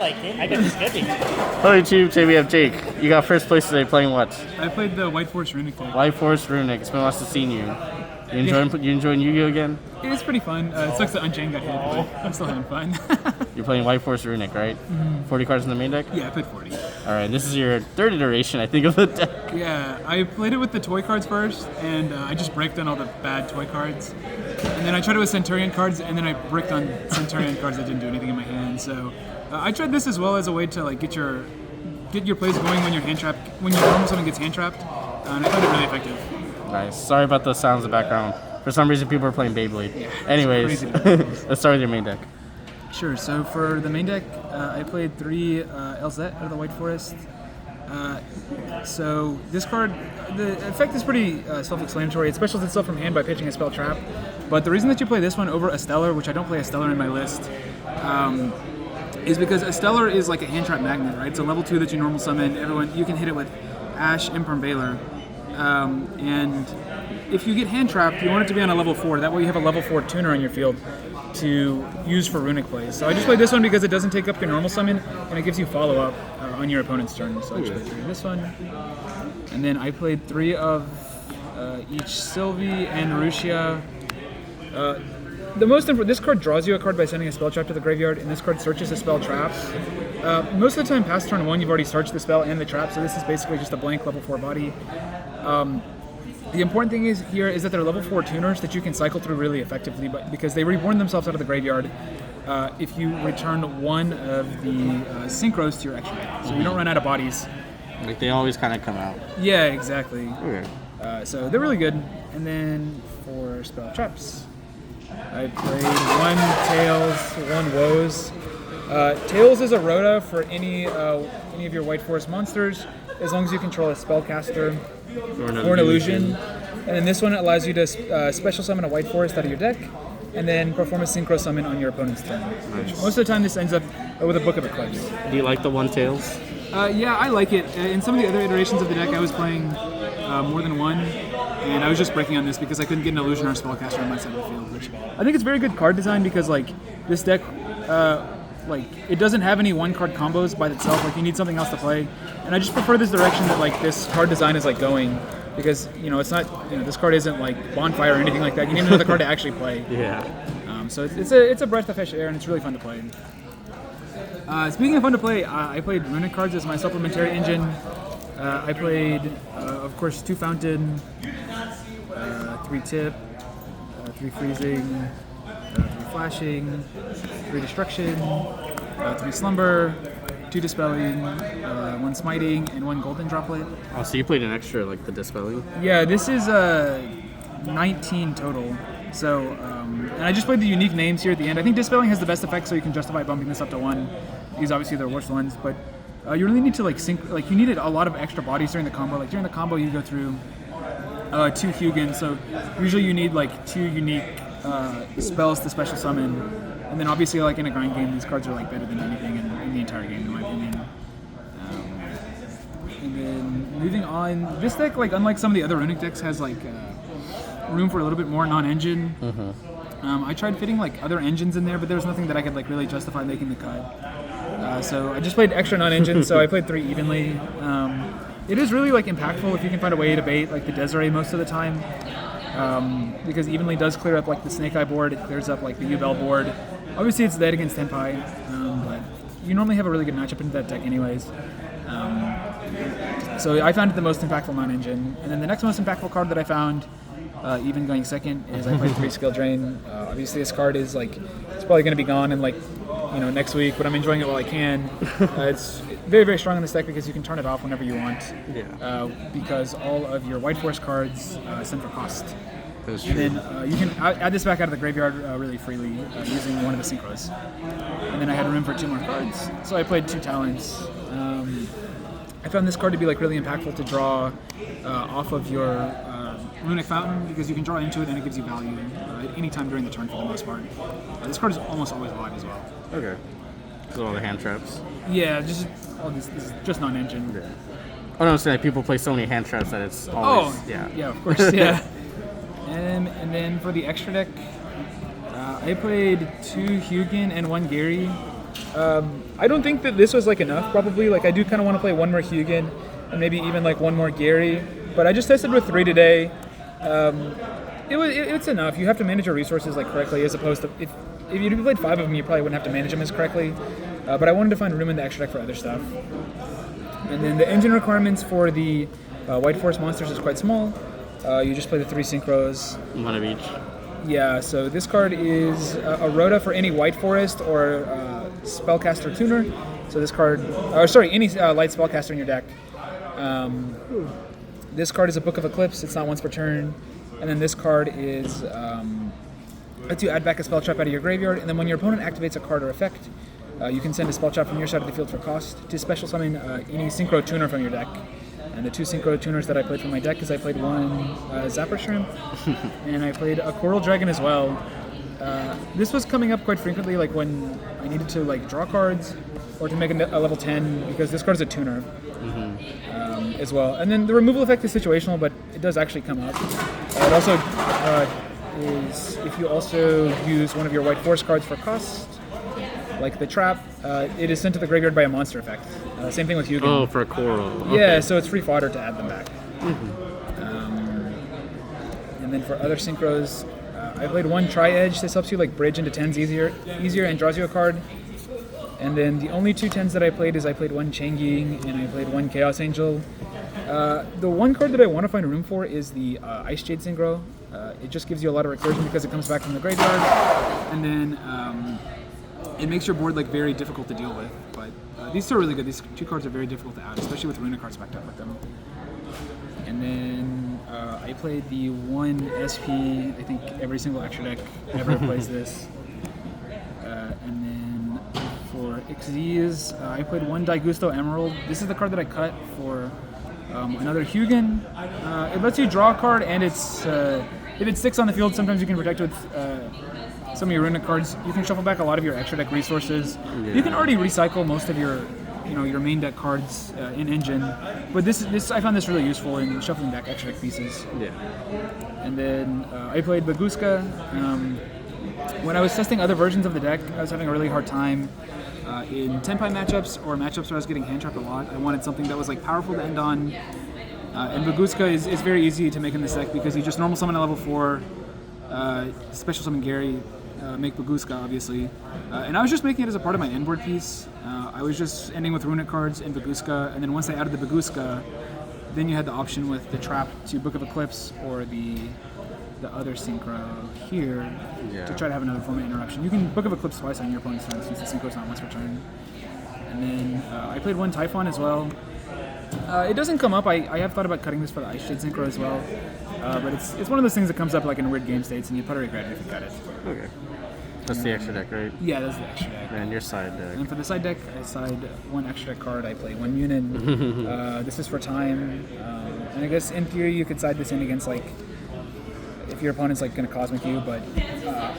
I got this goodie. Hello YouTube, today we have Jake. You got first place today playing what? I played the White Force Runick deck. White Force Runick. It's been a while since seeing you. You enjoying Yu-Gi-Oh again? It's pretty fun. It sucks that Unchained got hit, but I'm still having fun. You're playing White Force Runick, right? 40 cards in the main deck? Yeah, I played 40. Alright, this is your third iteration, I think, of the deck. Yeah, I played it with the toy cards first, and I just bricked on all the bad toy cards. And then I tried it with Centurion cards, and then I bricked on Centurion cards that didn't do anything in my hand. So I tried this as well as a way to like get your plays going when you're hand trapped, when your normal summon gets hand trapped, and I found it really effective. Nice. Sorry about the sounds in the background. For some reason, people are playing Beyblade. Yeah, anyways, let's start with your main deck. Sure. So for the main deck, I played 3 LZ out of the White Forest. So this card, the effect is pretty self-explanatory. It specials itself from hand by pitching a spell trap. But the reason that you play this one over a Stellar, which I don't play a Stellar in my list, is because a Stellar is like a hand trap magnet, right? It's a level 2 that you normal summon. You can hit it with Ash, Imperm Veiler. And if you get hand trapped, you want it to be on a level 4. That way you have a level 4 tuner on your field to use for Runick plays. So I just played this one because it doesn't take up your normal summon, and it gives you follow-up on your opponent's turn. So I just played 3 of this one. And then I played 3 of each Sylvie and Rushia. This card draws you a card by sending a spell trap to the graveyard, and this card searches a spell trap. Most of the time past turn 1, you've already searched the spell and the trap, so this is basically just a blank level 4 body. The important thing is that they're level 4 tuners that you can cycle through really effectively, but because they reborn themselves out of the graveyard if you return one of the synchros to your extra deck. So you don't run out of bodies. Like they always kind of come out. Yeah, exactly. Okay. So they're really good. And then for spell traps, I played 1 Tails, 1 Woes. Tails is a Rhoda for any of your White Forest monsters, as long as you control a spellcaster or an illusion. And then this one allows you to special summon a White Forest out of your deck, and then perform a synchro summon on your opponent's turn. Nice. Most of the time this ends up with a Book of Eclipse. Do you like the one tails? Yeah, I like it. In some of the other iterations of the deck, I was playing more than 1, and I was just breaking on this because I couldn't get an illusion or a spellcaster on my side of the field. Which I think it's very good card design because like this deck, it doesn't have any 1-card combos by itself. Like you need something else to play, and I just prefer this direction that like this card design is like going, because it's not this card isn't like Bonfire or anything like that. You need another card to actually play. Yeah. So it's a breath of fresh air, and it's really fun to play. Speaking of fun to play, I played Runick cards as my supplementary engine. I played, of course, 2 Fountain, 3 Tip, 3 Freezing, 3 Flashing, 3 Destruction, 3 Slumber, 2 Dispelling, 1 Smiting, and 1 Golden Droplet. Oh, so you played an extra, like the Dispelling? Yeah, this is 19 total. So, and I just played the unique names here at the end. I think Dispelling has the best effect, so you can justify bumping this up to 1. These obviously they're worst ones, but you really need to like sync. Like you needed a lot of extra bodies during the combo. Like during the combo, you go through 2 Hugin, so usually you need like 2 unique spells to special summon, and then obviously like in a grind game, these cards are like better than anything in the entire game, in my opinion. And then moving on, this deck, like unlike some of the other Runick decks, has like room for a little bit more non-engine. I tried fitting like other engines in there, but there was nothing that I could like really justify making the cut. So I just played extra non-engine. So I played 3 evenly. It is really like impactful if you can find a way to bait like the Desiree most of the time, because evenly does clear up like the Snake Eye board. It clears up like the Yubel board. Obviously it's dead against Tenpai, but you normally have a really good matchup into that deck anyways. So I found it the most impactful non-engine. And then the next most impactful card that I found, even going second, is I played 3 Skill Drain. Obviously this card is like, it's probably going to be gone in like, next week, but I'm enjoying it while I can. It's very, very strong in this deck because you can turn it off whenever you want. Yeah. Because all of your White Force cards send for cost. And then you can add this back out of the graveyard really freely using one of the synchros. And then I had room for 2 more cards, so I played 2 Talents. I found this card to be like really impactful to draw off of your Runick Fountain, because you can draw into it and it gives you value at any time during the turn for the most part. This card is almost always alive as well. Okay. So all the hand traps? Yeah, just all this is just non-engine. Yeah. Oh no, it's like people play so many hand traps that it's always... Yeah, of course, yeah. And then for the extra deck, I played 2 Hugin and 1 Gary. I don't think that this was like enough. Probably like I do kind of want to play one more Hugin and maybe even like one more Gary. But I just tested with 3 today. It's enough. You have to manage your resources like correctly, as opposed to if you played 5 of them, you probably wouldn't have to manage them as correctly. But I wanted to find room in the extra deck for other stuff. And then the engine requirements for the White Forest monsters is quite small. You just play the 3 synchros. One of each. Yeah, so this card is a Rhoda for any White Forest or Spellcaster Tuner. So this card, any light Spellcaster in your deck. This card is a Book of Eclipse. It's not once per turn. And then this card is lets you add back a spell trap out of your graveyard. And then when your opponent activates a card or effect, you can send a spell trap from your side of the field for cost to special summon any Synchro Tuner from your deck. And the 2 Synchro Tuners that I played from my deck is I played one Zapper Shrimp, and I played a Coral Dragon as well. This was coming up quite frequently, like when I needed to like draw cards or to make a level 10, because this card is a tuner as well. And then the removal effect is situational, but it does actually come up. It also is if you also use one of your White Force cards for cost, like the trap, it is sent to the graveyard by a monster effect. Same thing with Hugin. Oh, for a coral. Okay. Yeah, so it's free fodder to add them back. And then for other synchros, I played one Tri-Edge. This helps you like bridge into 10s easier and draws you a card. And then the only 2 10s that I played is I played one Changi and I played one Chaos Angel. The one card that I want to find room for is the Ice Jade Synchro. It just gives you a lot of recursion because it comes back from the graveyard. And then it makes your board like very difficult to deal with. But these 2 are really good. These 2 cards are very difficult to add, especially with Runick cards backed up with them. And then I played the one SP. I think every single extra deck ever plays this. And then for Xyz, I played one Daigusto Emerald. This is the card that I cut for another Hugin. It lets you draw a card, and it's if it sticks on the field, sometimes you can protect with some of your Runick cards. You can shuffle back a lot of your extra deck resources. Yeah. You can already recycle most of your main deck cards in Engine, but this I found this really useful in shuffling back extra deck pieces. Yeah. And then I played Baguska. When I was testing other versions of the deck, I was having a really hard time in Tenpai matchups or matchups where I was getting hand trapped a lot. I wanted something that was like powerful to end on. And Baguska is very easy to make in this deck because you just normal summon at level 4, special summon Gary, make Baguska obviously. And I was just making it as a part of my end board piece. I was just ending with Runick cards and Baguska, and then once I added the Baguska, then you had the option with the trap to Book of Eclipse or the other synchro here to try to have another format interruption. You can Book of Eclipse twice on your opponent's turn since the synchro is not once per turn. And then I played one Typhon as well. It doesn't come up. I have thought about cutting this for the Ice Shade synchro as well, but it's one of those things that comes up like in weird game states, and you probably regret it if you cut it. Okay. That's the extra deck, right? Yeah, that's the extra deck. And your side deck. And for the side deck, I side one extra deck card. I play one Munin. This is for time. And I guess in theory you could side this in against like if your opponent's like going to Cosmic you, but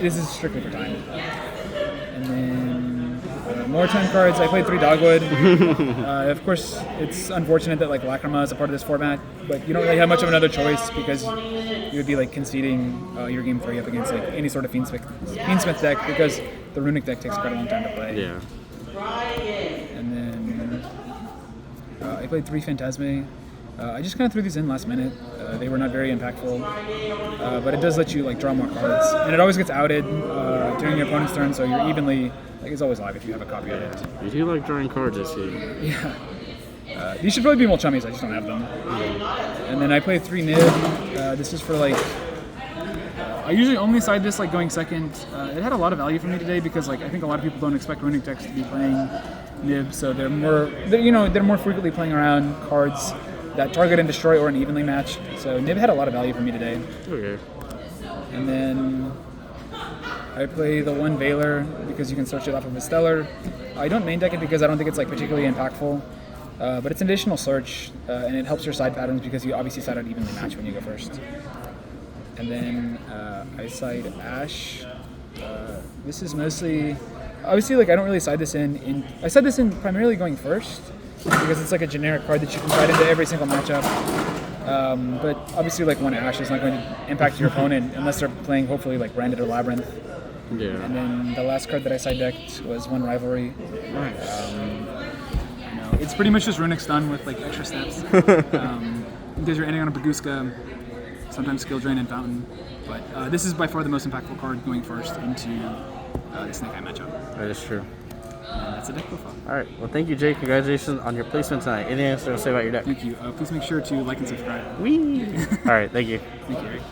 this is strictly for time. And then more time cards. I played 3 Dogwood. Of course, it's unfortunate that like Lacrima is a part of this format, but you don't really have much of another choice because you would be like conceding your game 3 up against like any sort of Fiendsmith deck because the Runick deck takes quite a long time to play. Yeah. And then I played 3 Phantasme. I just kind of threw these in last minute. They were not very impactful, but it does let you like draw more cards, and it always gets outed during your opponent's turn, so you're evenly like it's always live if you have a copy of it. You do like drawing cards, I see. Yeah. These should probably be more chummies. I just don't have them. And then I played 3 Nib. This is for like. I usually only side this like going second. It had a lot of value for me today because like I think a lot of people don't expect Runick decks to be playing Nib, so they're more frequently playing around cards that target and destroy or an evenly matched. So Nib had a lot of value for me today. Okay. And then I play the one Veiler because you can search it off of a Stellar. I don't main deck it because I don't think it's like particularly impactful, but it's an additional search and it helps your side patterns because you obviously side out evenly matched when you go first. And then I side Ash. This is mostly, obviously like I don't really side this in. I side this in primarily going first because it's like a generic card that you can side into every single matchup. But obviously like one Ash is not going to impact your opponent unless they're playing hopefully like Branded or Labyrinth. Yeah. And then the last card that I side decked was one Rivalry. Nice. It's pretty much just Runick stun with like extra steps. Because you're ending on a Baguska, sometimes Skill Drain and Fountain. But this is by far the most impactful card going first into the Snake Eye matchup. That is true. And that's the deck profile. All right. Well, thank you, Jay. Congratulations on your placement tonight. Anything else to say about your deck? Thank you. Please make sure to like and subscribe. Whee! All right. Thank you. Thank you, Rick.